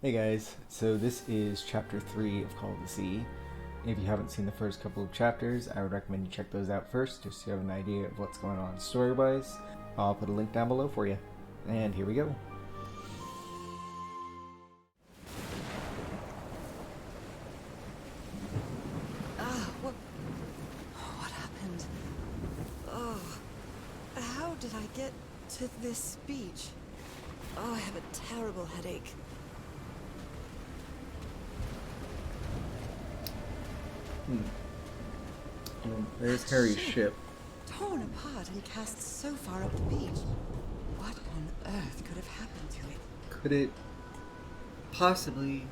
Hey guys, so this is chapter 3 of Call of the Sea. If you haven't seen the first couple of chapters, I would recommend you check those out first, just so you have an idea of what's going on story-wise. I'll put a link down below for you. And here we go. What happened? Oh, how did I get to this beach? Oh, I have a terrible headache. There's Harry's ship. Torn apart and cast so far up the beach. What on earth could have happened to it? Could it possibly,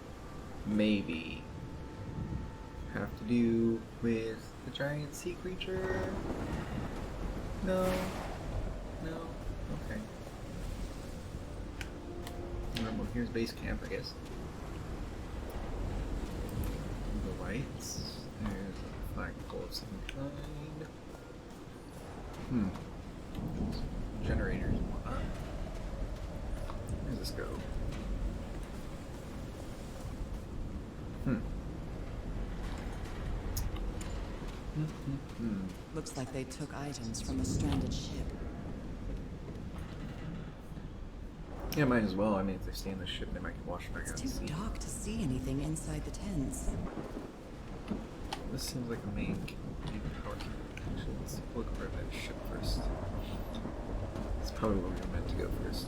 maybe, have to do with the giant sea creature? No. No? Okay. Well, here's base camp, I guess. The lights. There's a flagpole of some kind. Generators and whatnot. Where does this go? Looks like they took items from a stranded ship. Yeah, might as well. I mean, if they stay in the ship, they might get washed back out It's to too sea. dark to see anything inside the tents. This seems like a main power. Actually, let's look for that ship first. That's probably where we were meant to go first.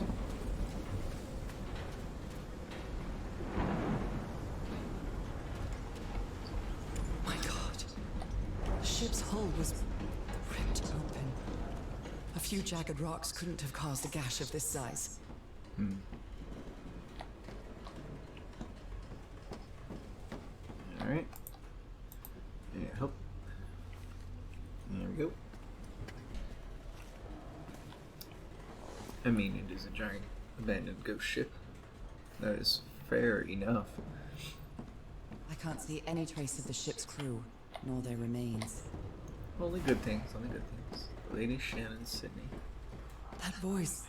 My God. The ship's hull was ripped open. A few jagged rocks couldn't have caused a gash of this size. Alright. Yeah, help. There we go. I mean, it is a giant abandoned ghost ship. That is fair enough. I can't see any trace of the ship's crew, nor their remains. Only good things, only good things. Lady Shannon Sydney. That voice,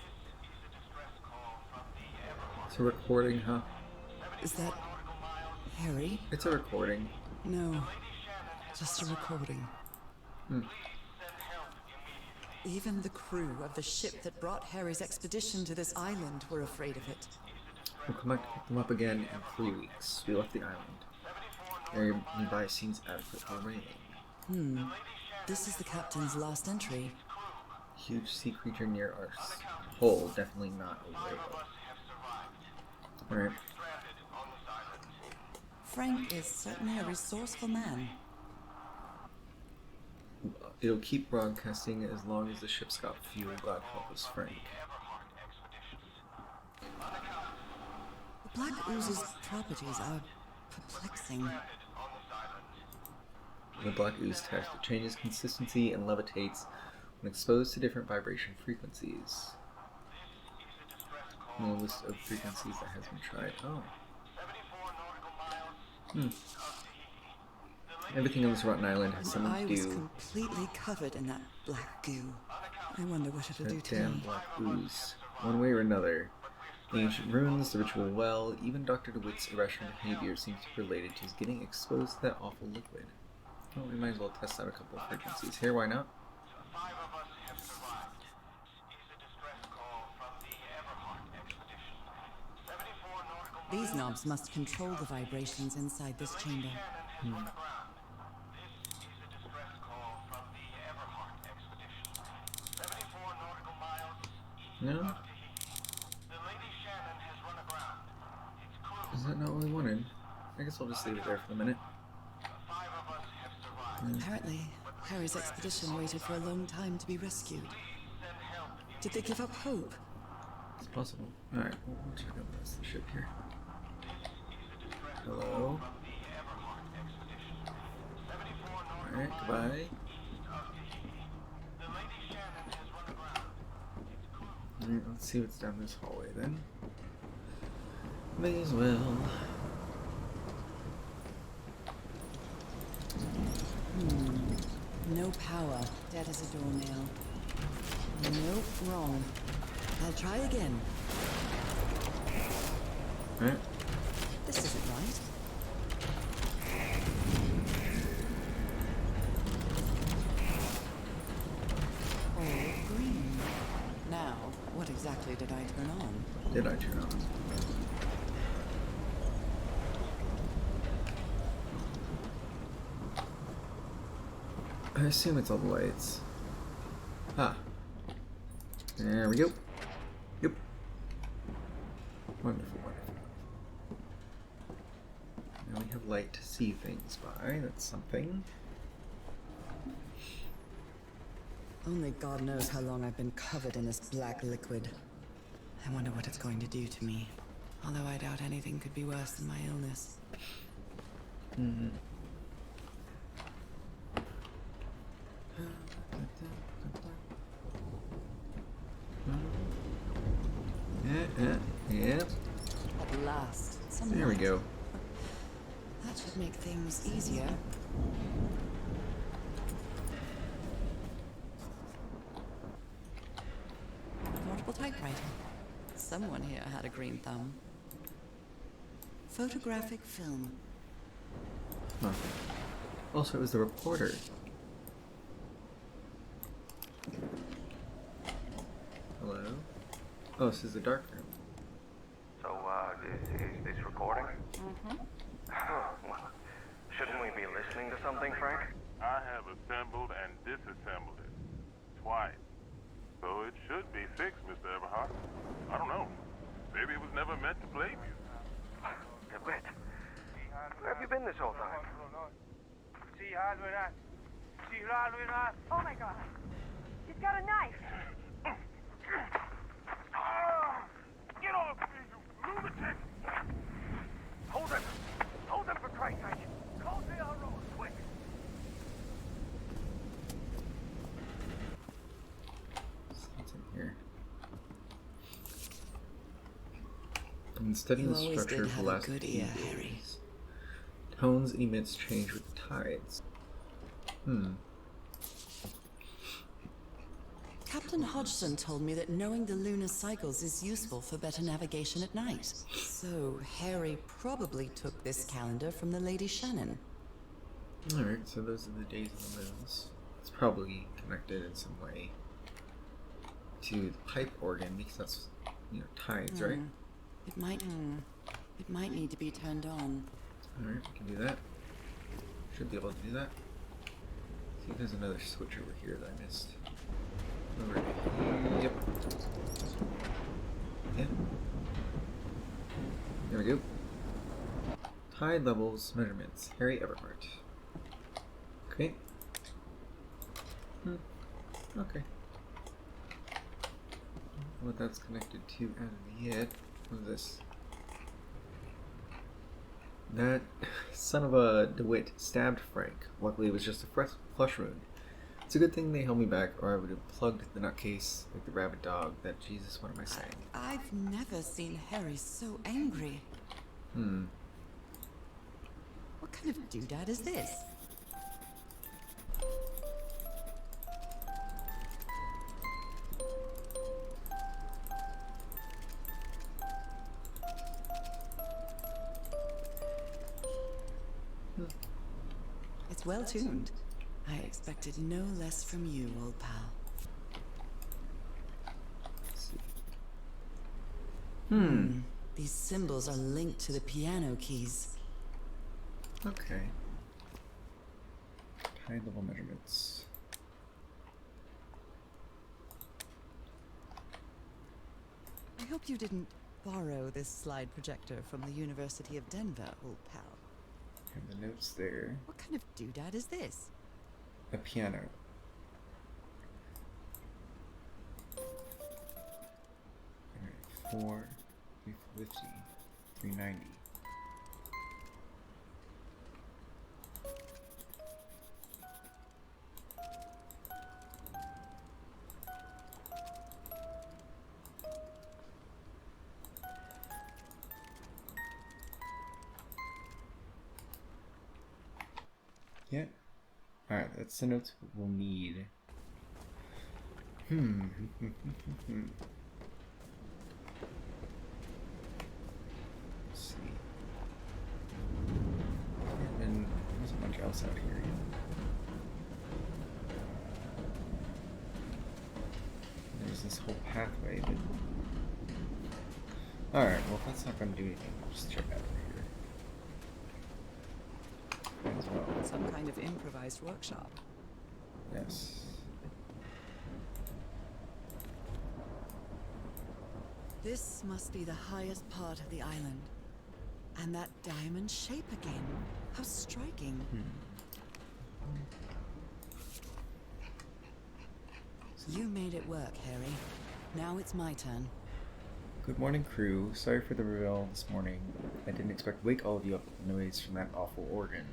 It's a recording, huh? is that Harry? It's a recording. No, just a recording. Even the crew of the ship that brought Harry's expedition to this island were afraid of it. We'll come back to pick them up again in 3 weeks. We left the island. Area nearby seems adequate for raining. This is the captain's last entry. Huge sea creature near our hull. Definitely not a whale. Alright. Frank is certainly a resourceful man. It'll keep broadcasting as long as the ship's got fuel. God help us, Frank. The Black Ooze's properties are perplexing. The Black Ooze test changes consistency and levitates when exposed to different vibration frequencies. And a list of frequencies that has been tried. Oh. Everything on this rotten island has something I to was do completely covered in that black goo. I wonder what it'll do with to that damn me. Black Ooze. One way or another. The ancient ruins, the ritual well, even Dr. DeWitt's irrational behavior seems to be related to his getting exposed to that awful liquid. Well, we might as well test out a couple of frequencies here, why not? These knobs must control the vibrations inside this chamber. No? Is that not what we wanted? I guess I'll just leave it there for the minute. Apparently, Harry's expedition waited for a long time to be rescued. Did they give up hope? It's possible. Alright, we'll check out the rest of the ship here. Hello? Alright, goodbye. Alright, let's see what's down this hallway then. May as well. No power, dead as a doornail. Nope, wrong. I'll try again. Alright. This isn't right. All green. Now, what exactly did I turn on? Did I turn on? I assume it's all the lights. Ah. There we go. Yep. Wonderful, wonderful. Now we have light to see things by. That's something. Only God knows how long I've been covered in this black liquid. I wonder what it's going to do to me. Although I doubt anything could be worse than my illness. Mm-hmm. Yeah. At last, some There we light. go. That should make things easier. Portable typewriter. Someone here had a green thumb. Photographic film. Huh. Also, it was the reporter. Hello? Oh, this is the dark room. So, is this recording? Mm-hmm. Well, shouldn't we be listening to something, Frank? I have assembled and disassembled it. Twice. So it should be fixed, Mr. Everhart. I don't know. Maybe it was never meant to play music. DeWitt, where have you been this whole time? Oh my god. He's got a knife. Get off me, you lunatic! Hold him! Hold him for Christ's sake! Call the RO, quick! What's in here? I've been studying You the always structure did for have the a last good few ear, days. Harry. Tones and emits change with the tides. Captain Hodgson told me that knowing the lunar cycles is useful for better navigation at night. So Harry probably took this calendar from the Lady Shannon. Alright, so those are the days of the moons. It's probably connected in some way to the pipe organ because that's, tides, right? It might need to be turned on. Alright, we can do that. Should be able to do that. See if there's another switch over here that I missed. Over here. Yep. Yeah. There we go. Tide levels measurements. Harry Everhart. Okay. Okay. What that's connected to as of yet. What is this? That son of a DeWitt stabbed Frank. Luckily, it was just a flesh wound. It's a good thing they held me back, or I would have plugged the nutcase like the rabid dog. That Jesus, what am I saying? I've never seen Harry so angry. What kind of doodad is this? It's well tuned. I expected no less from you, old pal. Let's see. These symbols are linked to the piano keys. Okay. Tide level measurements. I hope you didn't borrow this slide projector from the University of Denver, old pal. And the notes there. What kind of doodad is this? A piano. Alright, 4, 350, 390. Yeah. Alright, that's the notes we'll need. Let's see. pathway, but... Alright, well if that's not going to do anything, I'll just check out over here. As well. Some kind of improvised workshop. Yes. This must be the highest part of the island. And that diamond shape again. How striking. You made it work, Harry. Now it's my turn. Good morning, crew. Sorry for the reveal this morning. I didn't expect to wake all of you up with the noise from that awful organ.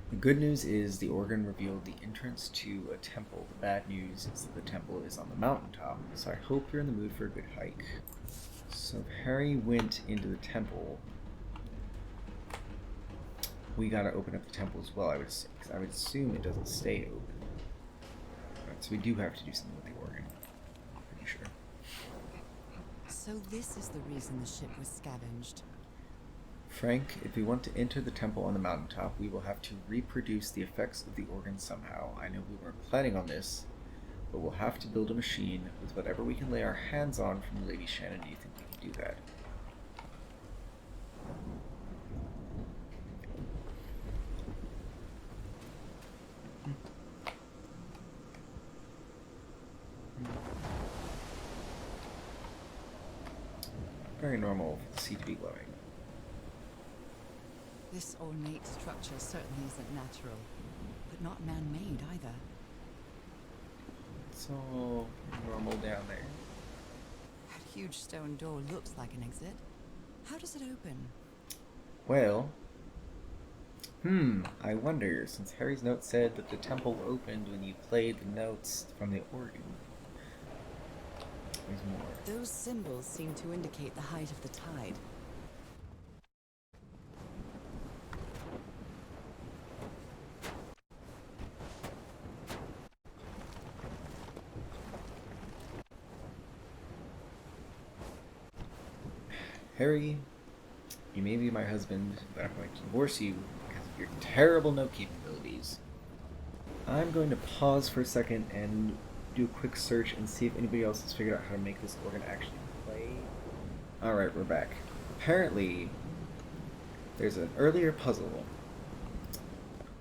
The good news is the organ revealed the entrance to a temple. The bad news is that the temple is on the mountaintop, so I hope you're in the mood for a good hike. So if Harry went into the temple, we gotta open up the temple as well, I would assume, because I would assume it doesn't stay open. Right, so we do have to do something with the organ. I'm pretty sure. So this is the reason the ship was scavenged. Frank, if we want to enter the temple on the mountaintop, we will have to reproduce the effects of the organ somehow. I know we weren't planning on this, but we'll have to build a machine with whatever we can lay our hands on from Lady Shannon. Do you think we can do that? Very normal for the sea to be glowing. This ornate structure certainly isn't natural, but not man-made either. It's all normal down there. That huge stone door looks like an exit. How does it open? Well, I wonder, since Harry's note said that the temple opened when you played the notes from the organ. There's more. Those symbols seem to indicate the height of the tide. Harry, you may be my husband, but I'm going to divorce you because of your terrible note capabilities. I'm going to pause for a second and do a quick search and see if anybody else has figured out how to make this organ actually play. Alright, we're back. Apparently, there's an earlier puzzle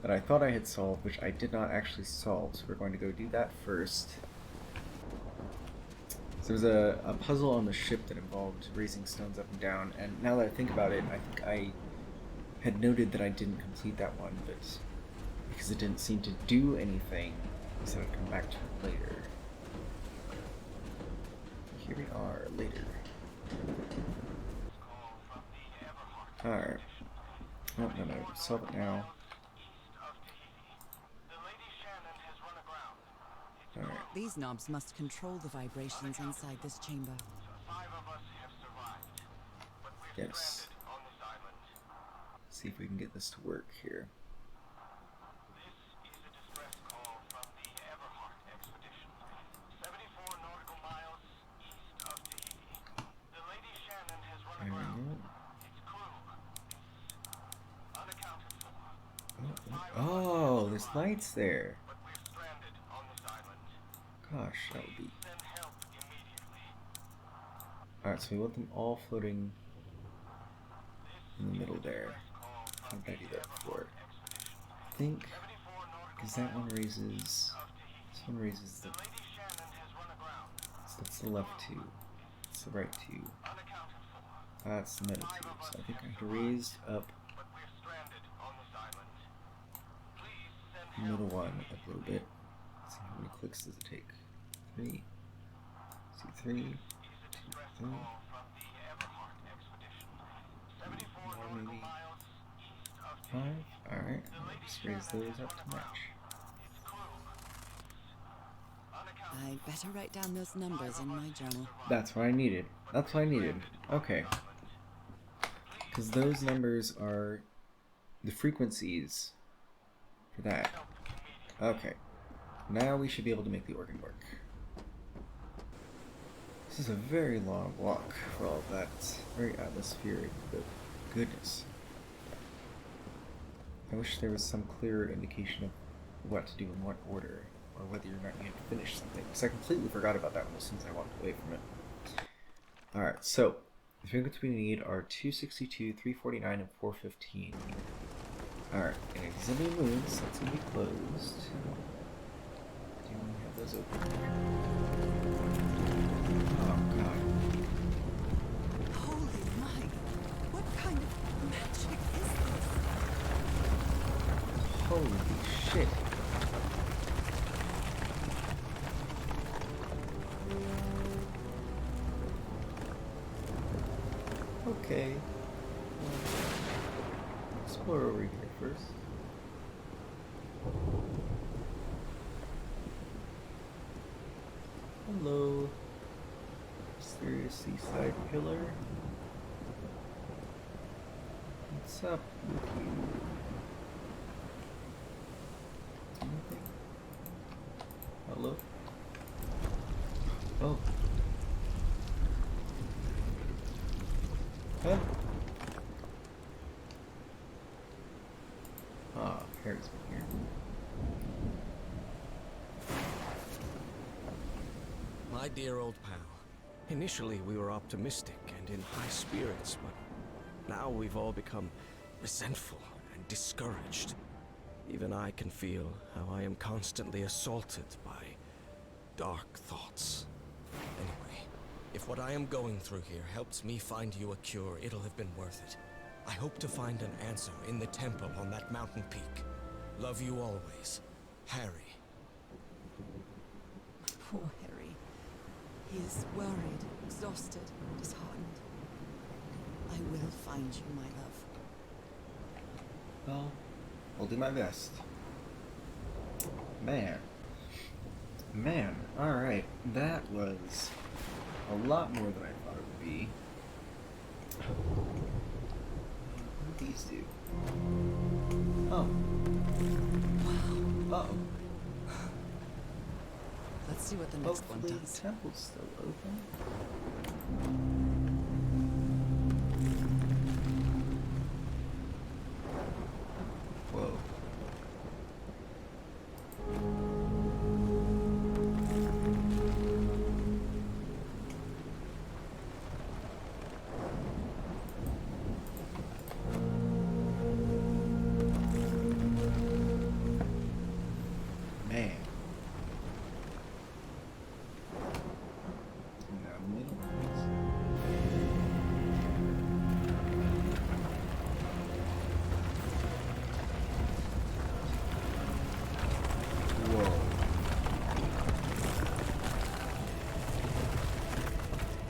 that I thought I had solved, which I did not actually solve, so we're going to go do that first. So there was a puzzle on the ship that involved raising stones up and down, and now that I think about it, I think I had noted that I didn't complete that one, but because it didn't seem to do anything, I said I'd come back to it later. Here we are, later. Alright. Oh, no, solve it now. Alright. These knobs must control the vibrations inside this chamber. Yes. See if we can get this to work here. This is a distress call from the Everhart expedition. 74 nautical miles east of Tahiti. The Lady Shannon has run There we aground. go. Its crew is unaccounted for. Oh, there's lights there. But we're stranded on this island. Gosh, that would be... Send help immediately. Alright, so we want them all floating in the middle there. How did I do that before? I think, because that one raises... This one raises the... So that's the left two. That's the right two. That's the middle two. So I think I have to raise up the middle one up a little bit. Let's see, how many clicks does it take? 3. Let's see, 3, 2, 3. More maybe. 5. Alright, I'll just raise those up to match. I'd better write down those numbers in my journal. That's what I needed. That's what I needed. Okay. Because those numbers are the frequencies for that. Okay. Now we should be able to make the organ work. This is a very long walk for all of that. It's very atmospheric, but goodness. I wish there was some clearer indication of what to do in what order. or whether or not you have to finish something. Because I completely forgot about that one as soon as I walked away from it. Alright, so the fingerprints we need are 262, 349, and 415. Alright, and exhibit moons, that's going to be closed. Do we have those open? Oh god. Holy Mike! What kind of magic is this? Holy shit. Okay. Explore over here first. Hello. Mysterious seaside pillar. What's up with you? Anything? Hello? Oh. Huh? Ah, Harry's been here. My dear old pal. Initially, we were optimistic and in high spirits, but now we've all become resentful and discouraged. Even I can feel how I am constantly assaulted by dark thoughts. Anyway, if what I am going through here helps me find you a cure, it'll have been worth it. I hope to find an answer in the temple on that mountain peak. Love you always, Harry. Poor Harry. He is worried, exhausted, disheartened. I will find you, my love. Well, I'll do my best. Man, alright, that was a lot more than I thought it would be. What do these do? Oh. Wow. Uh-oh. Let's see what the next one Hopefully does. the temple's still open. Whoa. Man. Now, middle ones. Whoa.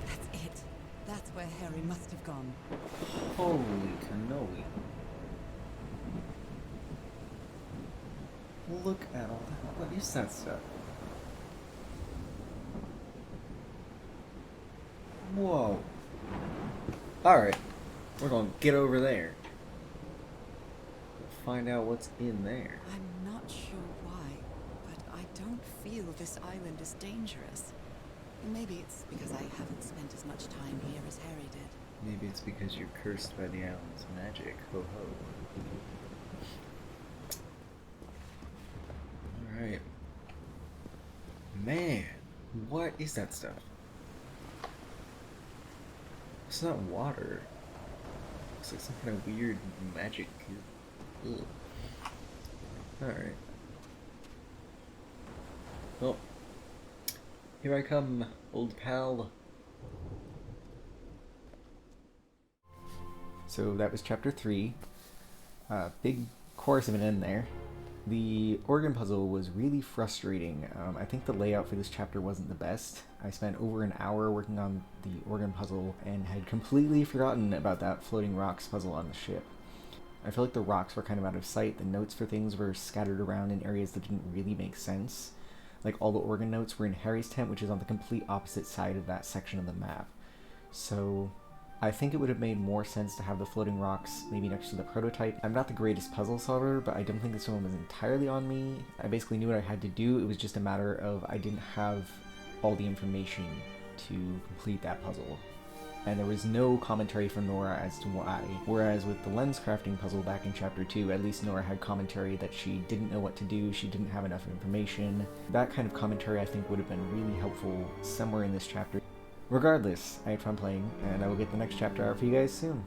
That's it. That's where Harry must have gone. Holy cannoli. Look at all that. What is that stuff? Whoa. Alright. We're gonna get over there. Find out what's in there. I'm not sure why, but I don't feel this island is dangerous. Maybe it's because I haven't spent as much time here as Harry did. Maybe it's because you're cursed by the island's magic. Ho ho. Alright. Man, what is that stuff? It's not water. Looks like some kind of weird magic. Ugh. Alright. Well, here I come, old pal. So that was chapter 3. Big chorus of an end there. The organ puzzle was really frustrating. I think the layout for this chapter wasn't the best. I spent over an hour working on the organ puzzle and had completely forgotten about that floating rocks puzzle on the ship. I feel like the rocks were kind of out of sight. The notes for things were scattered around in areas that didn't really make sense. Like all the organ notes were in Harry's tent, which is on the complete opposite side of that section of the map. So I think it would have made more sense to have the floating rocks maybe next to the prototype. I'm not the greatest puzzle solver, but I don't think this one was entirely on me. I basically knew what I had to do. It was just a matter of I didn't have all the information to complete that puzzle. and there was no commentary from Nora as to why. Whereas with the lens crafting puzzle back in chapter 2, at least Nora had commentary that she didn't know what to do, she didn't have enough information. That kind of commentary I think would have been really helpful somewhere in this chapter. Regardless, I had fun playing, and I will get the next chapter out for you guys soon.